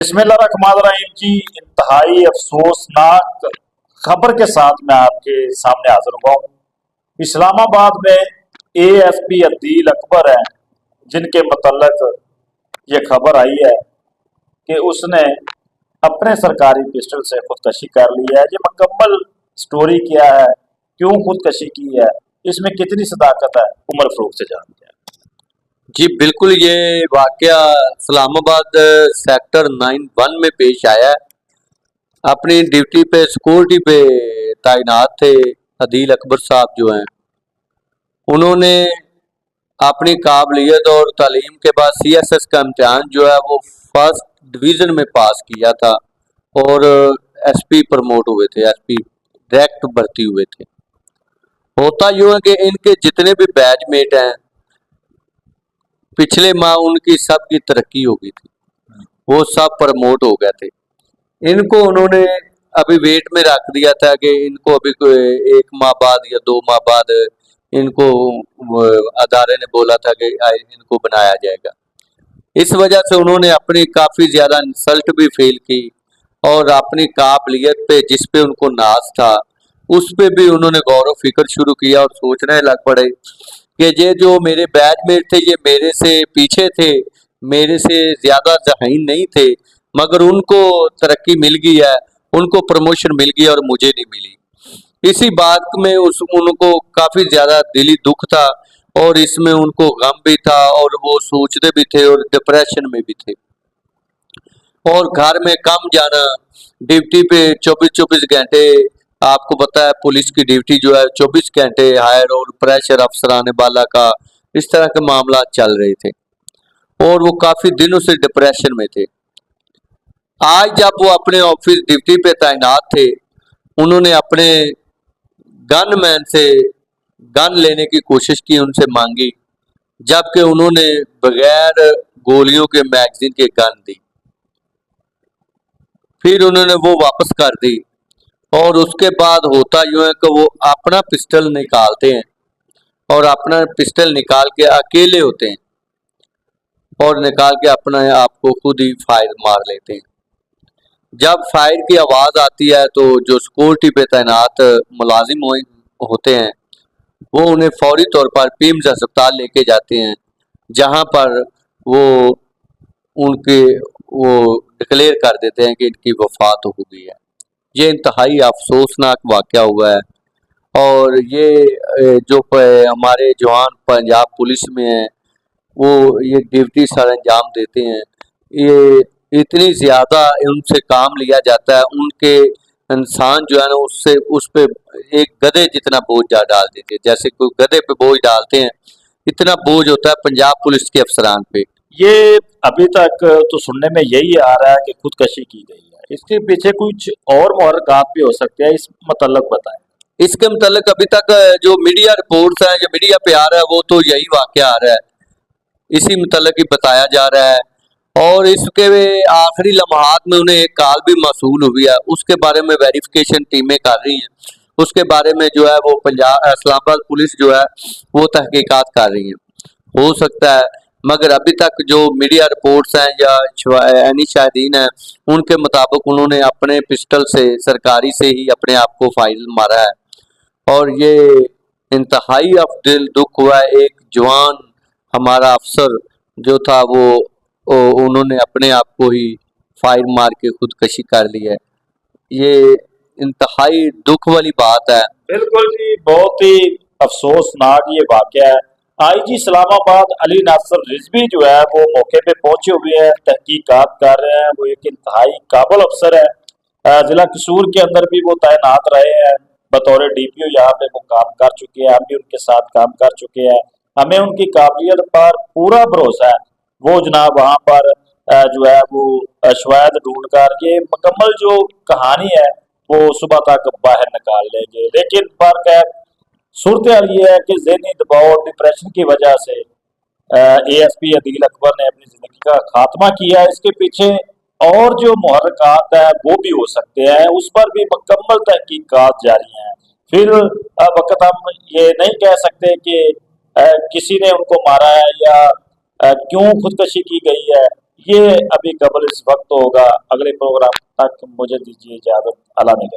बिस्मिल्लाहिर्रहमानिर्रहीम जी। इंतहाई अफसोसनाक खबर के साथ मैं आपके सामने हाजिर हुआ हूँ। इस्लामाबाद में एएसपी अदील अकबर हैं, जिनके मतलब ये खबर आई है कि उसने अपने सरकारी पिस्टल से खुदकशी कर ली है। ये मुकम्मल स्टोरी क्या है, क्यों खुदकशी की है, इसमें कितनी सदाकत है, उमर फारूक से जानते हैं। जी बिल्कुल, ये वाकया इस्लामाबाद सेक्टर 9-1 में पेश आया है। अपनी ड्यूटी पे सिक्योरिटी पे तैनात थे अदील अकबर साहब जो हैं, उन्होंने अपनी काबिलियत और तालीम के बाद सीएसएस का इम्तिहान जो है वो फर्स्ट डिवीज़न में पास किया था और एसपी प्रमोट हुए थे, एसपी डायरेक्ट भर्ती हुए थे। होता यूँ है कि इनके जितने भी बैचमेट हैं, पिछले माह उनकी सबकी तरक्की हो गई थी, वो सब प्रमोट हो गए थे। इनको उन्होंने अभी वेट में रख दिया था कि इनको अभी 1 माह बाद या 2 माह बाद इनको अदारे ने बोला था कि इनको बनाया जाएगा। इस वजह से उन्होंने अपनी काफ़ी ज़्यादा इंसल्ट भी फेल की और अपनी काबिलियत पे जिस पे उनको नाज था उस पे भी उन्होंने गौर व फिक्र शुरू किया और सोचने लग पड़े कि ये जो मेरे बैचमेट थे ये मेरे से पीछे थे, मेरे से ज़्यादा ज़हीन नहीं थे, मगर उनको तरक्की मिल गई है, उनको प्रमोशन मिल गई और मुझे नहीं मिली। इसी बात में उनको काफ़ी ज़्यादा दिली दुख था और इसमें उनको गम भी था और वो सोचते भी थे और डिप्रेशन में भी थे और घर में कम जाना, ड्यूटी पे 24-24 घंटे। आपको पता है पुलिस की ड्यूटी जो है 24 घंटे हायर और प्रेशर अफसरान बाला का, इस तरह के मामला चल रहे थे और वो काफ़ी दिनों से डिप्रेशन में थे। आज जब वो अपने ऑफिस ड्यूटी पे तैनात थे, उन्होंने अपने गनमैन से गन लेने की कोशिश की, उनसे मांगी, जबकि उन्होंने बगैर गोलियों के मैगजीन के गन दी। फिर उन्होंने वो वापस कर दी और उसके बाद होता यूँ है कि वो अपना पिस्टल निकालते हैं और अपना पिस्टल निकाल के अकेले होते हैं और निकाल के अपने आप को खुद ही फायर मार लेते हैं। जब फायर की आवाज़ आती है तो जो सिक्योरिटी पे तैनात मुलाजिम होते हैं वो उन्हें फौरी तौर पर पीम्स अस्पताल लेके जाते हैं, जहाँ पर वो उनके वो डिक्लेयर कर देते हैं कि इनकी वफात हो गई है। ये इंतहाई अफसोसनाक वाक़या हुआ है और ये जो हमारे जवान पंजाब पुलिस में हैं, वो ये ड्यूटी सर अंजाम देते हैं, ये इतनी ज़्यादा उनसे काम लिया जाता है, उनके इंसान जो है ना उससे उस पे एक गधे जितना बोझ डाल देते हैं। जैसे कोई गधे पे बोझ डालते हैं, इतना बोझ होता है पंजाब पुलिस के अफसरान पे। ये अभी तक तो सुनने में यही आ रहा है कि खुदकशी की गई है, इसके पीछे कुछ और मुहर्रिकात भी हो सकते हैं, इस मतलब बताएं। इसके मतलब अभी तक जो मीडिया रिपोर्ट्स हैं, जो मीडिया पे आ रहा है, वो तो यही वाक़या आ रहा है, इसी मतलब ही बताया जा रहा है और इसके आखिरी लम्हात में उन्हें एक कॉल भी मौसूल हुई है, उसके बारे में वेरिफिकेशन टीमें कर रही हैं, उसके बारे में जो है वो पंजाब इस्लामाबाद पुलिस जो है वो तहकीकात कर रही है। हो सकता है, मगर अभी तक जो मीडिया रिपोर्ट्स हैं या यानी शाहिदीन हैं, उनके मुताबिक उन्होंने अपने पिस्टल से सरकारी से ही अपने आप को फाइल मारा है और ये इंतहाई दिल दुख हुआ है। एक जवान हमारा अफसर जो था वो उन्होंने अपने आप को ही फायर मार के खुदकशी कर ली है। ये इंतहाई दुख वाली बात है। बिल्कुल जी, बहुत ही अफसोसनाक ये वाक़या है। आईजी इस्लामाबाद अली नासर रिजवी जो है वो मौके पे पहुंचे हुए हैं, तहकीकात कर रहे हैं। वो एक इंतहाई काबिल अफसर है, जिला कसूर के अंदर भी वो तैनात रहे हैं, बतौर डीपीओ यहाँ पे वो काम कर चुके हैं, हम भी उनके साथ काम कर चुके हैं, हमें उनकी काबिलियत पर पूरा भरोसा है। वो जनाब वहाँ पर जो है वो शवायद ढूंढ कर ये मुकम्मल जो कहानी है वो सुबह तक बाहर निकाल लेंगे। लेकिन फर्क है, सूरत हाल ये है कि ज़हनी दबाव और डिप्रेशन की वजह से एएसपी अदील अकबर ने अपनी जिंदगी का खात्मा किया है। इसके पीछे और जो मुहर्रिकात है वो भी हो सकते हैं, उस पर भी मुकम्मल तहकीकात जारी हैं। फिर वक्त हम ये नहीं कह सकते कि किसी ने उनको मारा है या क्यों खुदकशी की गई है, ये अभी कबल इस वक्त होगा। अगले प्रोग्राम तक मुझे दीजिए इजाजत। अल्लाह ने